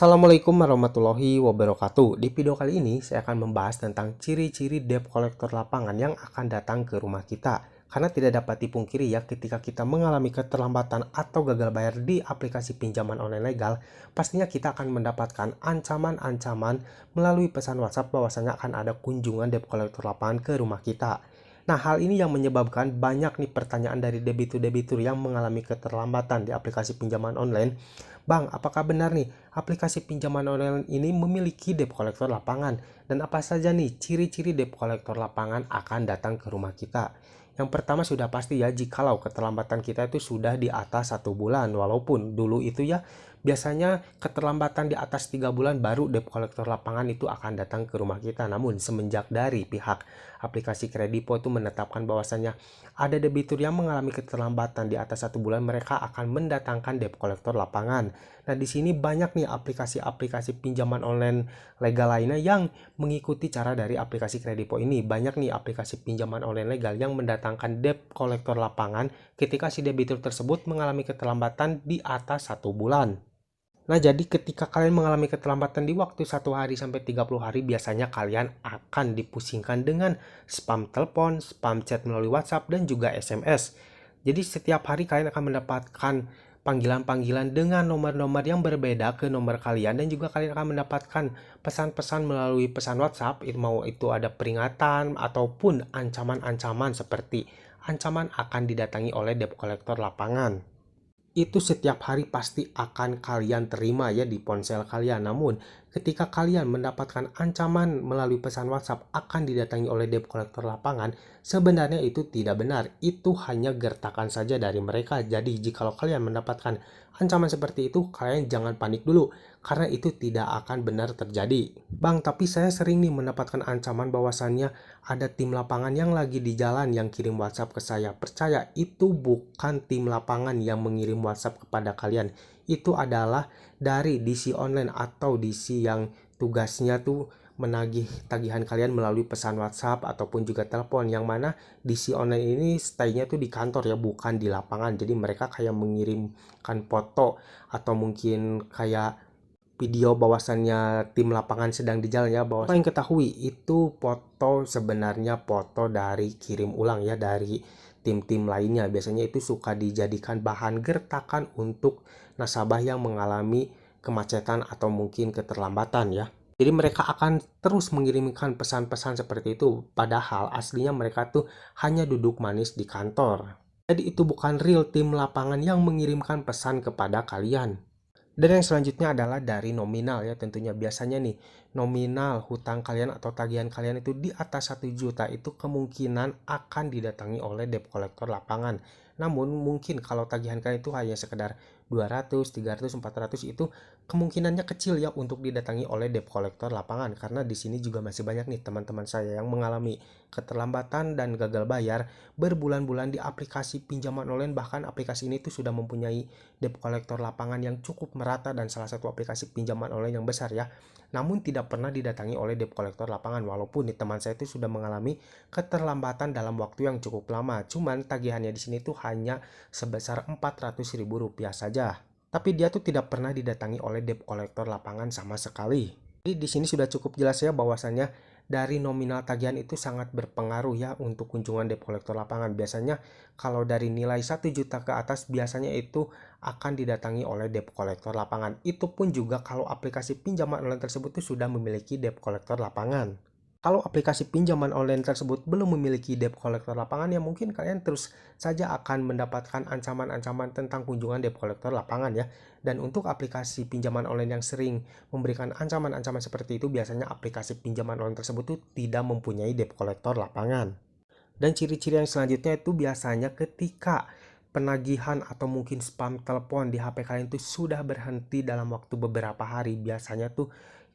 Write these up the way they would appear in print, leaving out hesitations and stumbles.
Assalamualaikum warahmatullahi wabarakatuh. Di video kali ini saya akan membahas tentang ciri-ciri debt collector lapangan yang akan datang ke rumah kita. Karena tidak dapat dipungkiri ya, ketika kita mengalami keterlambatan atau gagal bayar di aplikasi pinjaman online legal, pastinya kita akan mendapatkan ancaman-ancaman melalui pesan WhatsApp bahwasanya akan ada kunjungan debt collector lapangan ke rumah kita. Nah, hal ini yang menyebabkan banyak nih pertanyaan dari debitur-debitur yang mengalami keterlambatan di aplikasi pinjaman online. Bang, apakah benar nih aplikasi pinjaman online ini memiliki debt collector lapangan? Dan apa saja nih ciri-ciri debt collector lapangan akan datang ke rumah kita? Yang pertama sudah pasti ya, jikalau keterlambatan kita itu sudah di atas 1 bulan. Walaupun dulu itu ya, biasanya keterlambatan di atas 3 bulan baru debt collector lapangan itu akan datang ke rumah kita. Namun semenjak dari pihak aplikasi Kredipo itu menetapkan bahwasannya ada debitur yang mengalami keterlambatan di atas 1 bulan, mereka akan mendatangkan debt collector lapangan. Nah, di sini banyak nih aplikasi-aplikasi pinjaman online legal lainnya yang mengikuti cara dari aplikasi Kredipo ini. Banyak nih aplikasi pinjaman online legal yang mendatangkan debt collector lapangan ketika si debitur tersebut mengalami keterlambatan di atas 1 bulan. Nah, jadi ketika kalian mengalami keterlambatan di waktu 1 hari sampai 30 hari, biasanya kalian akan dipusingkan dengan spam telepon, spam chat melalui WhatsApp, dan juga SMS. Jadi setiap hari kalian akan mendapatkan panggilan-panggilan dengan nomor-nomor yang berbeda ke nomor kalian, dan juga kalian akan mendapatkan pesan-pesan melalui pesan WhatsApp, mau itu ada peringatan ataupun ancaman-ancaman seperti ancaman akan didatangi oleh debt collector lapangan. Itu setiap hari pasti akan kalian terima ya di ponsel kalian. Namun ketika kalian mendapatkan ancaman melalui pesan WhatsApp akan didatangi oleh debt collector lapangan, sebenarnya itu tidak benar. Itu hanya gertakan saja dari mereka. Jadi jikalau kalian mendapatkan ancaman seperti itu, kalian jangan panik dulu, karena itu tidak akan benar terjadi. Bang, tapi saya sering nih mendapatkan ancaman bahwasannya ada tim lapangan yang lagi di jalan yang kirim WhatsApp ke saya. Percaya, itu bukan tim lapangan yang mengirim WhatsApp kepada kalian. Itu adalah dari DC online atau DC yang tugasnya tuh menagih tagihan kalian melalui pesan WhatsApp ataupun juga telepon, yang mana DC online ini stay-nya tuh di kantor ya, bukan di lapangan. Jadi mereka kayak mengirimkan foto atau mungkin kayak video bahwasannya tim lapangan sedang di jalan ya. Bahwa yang ketahui itu foto, sebenarnya foto dari kirim ulang ya, dari tim-tim lainnya. Biasanya itu suka dijadikan bahan gertakan untuk nasabah yang mengalami kemacetan atau mungkin keterlambatan ya. Jadi mereka akan terus mengirimkan pesan-pesan seperti itu, padahal aslinya mereka tuh hanya duduk manis di kantor. Jadi itu bukan real tim lapangan yang mengirimkan pesan kepada kalian. Dan yang selanjutnya adalah dari nominal ya, tentunya biasanya nih nominal hutang kalian atau tagihan kalian itu di atas 1 juta, itu kemungkinan akan didatangi oleh debt collector lapangan. Namun mungkin kalau tagihan kalian itu hanya sekedar 200, 300, 400, itu kemungkinannya kecil ya untuk didatangi oleh debt collector lapangan, karena di sini juga masih banyak nih teman-teman saya yang mengalami keterlambatan dan gagal bayar berbulan-bulan di aplikasi pinjaman online. Bahkan aplikasi ini tuh sudah mempunyai debt collector lapangan yang cukup merata dan salah satu aplikasi pinjaman online yang besar ya. Namun tidak pernah didatangi oleh debt collector lapangan, walaupun nih teman saya itu sudah mengalami keterlambatan dalam waktu yang cukup lama. Cuman tagihannya di sini tuh hanya sebesar Rp400.000 saja. Tapi dia tuh tidak pernah didatangi oleh debt collector lapangan sama sekali. Jadi di sini sudah cukup jelas ya bahwasannya dari nominal tagihan itu sangat berpengaruh ya untuk kunjungan debt collector lapangan. Biasanya kalau dari nilai 1 juta ke atas, biasanya itu akan didatangi oleh debt collector lapangan. Itu pun juga kalau aplikasi pinjaman online tersebut tuh sudah memiliki debt collector lapangan. Kalau aplikasi pinjaman online tersebut belum memiliki debt collector lapangan, ya mungkin kalian terus saja akan mendapatkan ancaman-ancaman tentang kunjungan debt collector lapangan ya. Dan untuk aplikasi pinjaman online yang sering memberikan ancaman-ancaman seperti itu, biasanya aplikasi pinjaman online tersebut tuh tidak mempunyai debt collector lapangan. Dan ciri-ciri yang selanjutnya itu biasanya ketika penagihan atau mungkin spam telepon di HP kalian itu sudah berhenti dalam waktu beberapa hari, biasanya tuh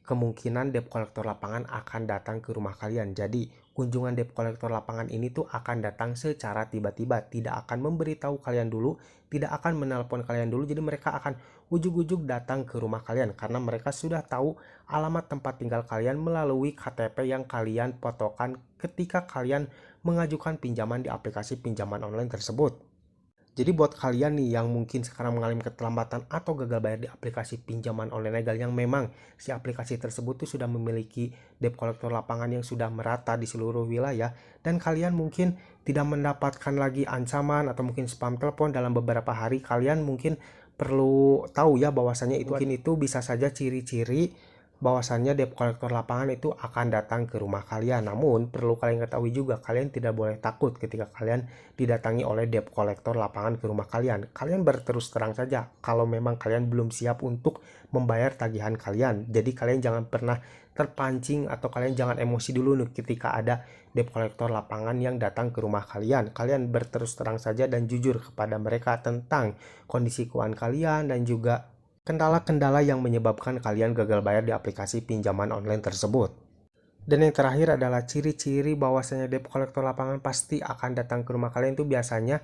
kemungkinan debt collector lapangan akan datang ke rumah kalian. Jadi kunjungan debt collector lapangan ini tuh akan datang secara tiba-tiba, tidak akan memberitahu kalian dulu, tidak akan menelpon kalian dulu. Jadi mereka akan ujug-ujug datang ke rumah kalian karena mereka sudah tahu alamat tempat tinggal kalian melalui KTP yang kalian fotokan ketika kalian mengajukan pinjaman di aplikasi pinjaman online tersebut. Jadi buat kalian nih yang mungkin sekarang mengalami keterlambatan atau gagal bayar di aplikasi pinjaman online legal yang memang si aplikasi tersebut tuh sudah memiliki debt collector lapangan yang sudah merata di seluruh wilayah, dan kalian mungkin tidak mendapatkan lagi ancaman atau mungkin spam telepon dalam beberapa hari, kalian mungkin perlu tahu ya bahwasannya itu bisa saja ciri-ciri bahwasannya debt collector lapangan itu akan datang ke rumah kalian. Namun perlu kalian ketahui juga, kalian tidak boleh takut ketika kalian didatangi oleh debt collector lapangan ke rumah kalian. Kalian berterus terang saja kalau memang kalian belum siap untuk membayar tagihan kalian. Jadi kalian jangan pernah terpancing atau kalian jangan emosi dulu nih ketika ada debt collector lapangan yang datang ke rumah kalian. Kalian berterus terang saja dan jujur kepada mereka tentang kondisi keuangan kalian dan juga kendala-kendala yang menyebabkan kalian gagal bayar di aplikasi pinjaman online tersebut. Dan yang terakhir adalah ciri-ciri bahwasanya debt collector lapangan pasti akan datang ke rumah kalian itu biasanya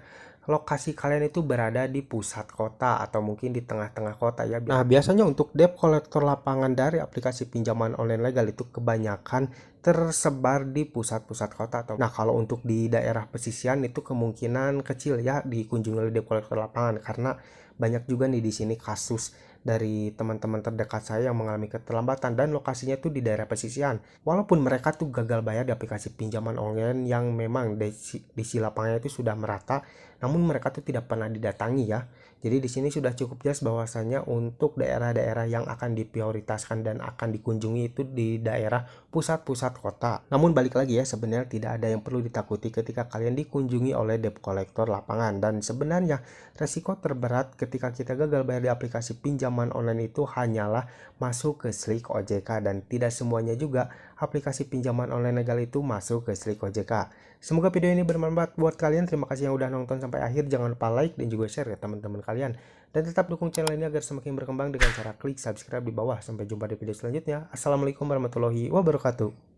lokasi kalian itu berada di pusat kota atau mungkin di tengah-tengah kota ya. Nah, biasanya untuk debt collector lapangan dari aplikasi pinjaman online legal itu kebanyakan tersebar di pusat-pusat kota atau kalau untuk di daerah pesisian itu kemungkinan kecil ya dikunjungi oleh debt collector lapangan, karena banyak juga nih di sini kasus dari teman-teman terdekat saya yang mengalami keterlambatan dan lokasinya tuh di daerah pesisian. Walaupun mereka tuh gagal bayar di aplikasi pinjaman online yang memang di lapangannya itu sudah merata, namun mereka tuh tidak pernah didatangi ya. Jadi di sini sudah cukup jelas bahwasanya untuk daerah-daerah yang akan diprioritaskan dan akan dikunjungi itu di daerah pusat-pusat kota. Namun balik lagi ya, sebenarnya tidak ada yang perlu ditakuti ketika kalian dikunjungi oleh debt collector lapangan. Dan sebenarnya resiko terberat ketika kita gagal bayar di aplikasi pinjaman online itu hanyalah masuk ke slik OJK, dan tidak semuanya juga aplikasi pinjaman online legal itu masuk ke slik OJK. Semoga video ini bermanfaat buat kalian. Terima kasih yang udah nonton sampai akhir. Jangan lupa like dan juga share ke teman-teman kalian. Dan tetap dukung channel ini agar semakin berkembang dengan cara klik subscribe di bawah. Sampai jumpa di video selanjutnya. Assalamualaikum warahmatullahi wabarakatuh.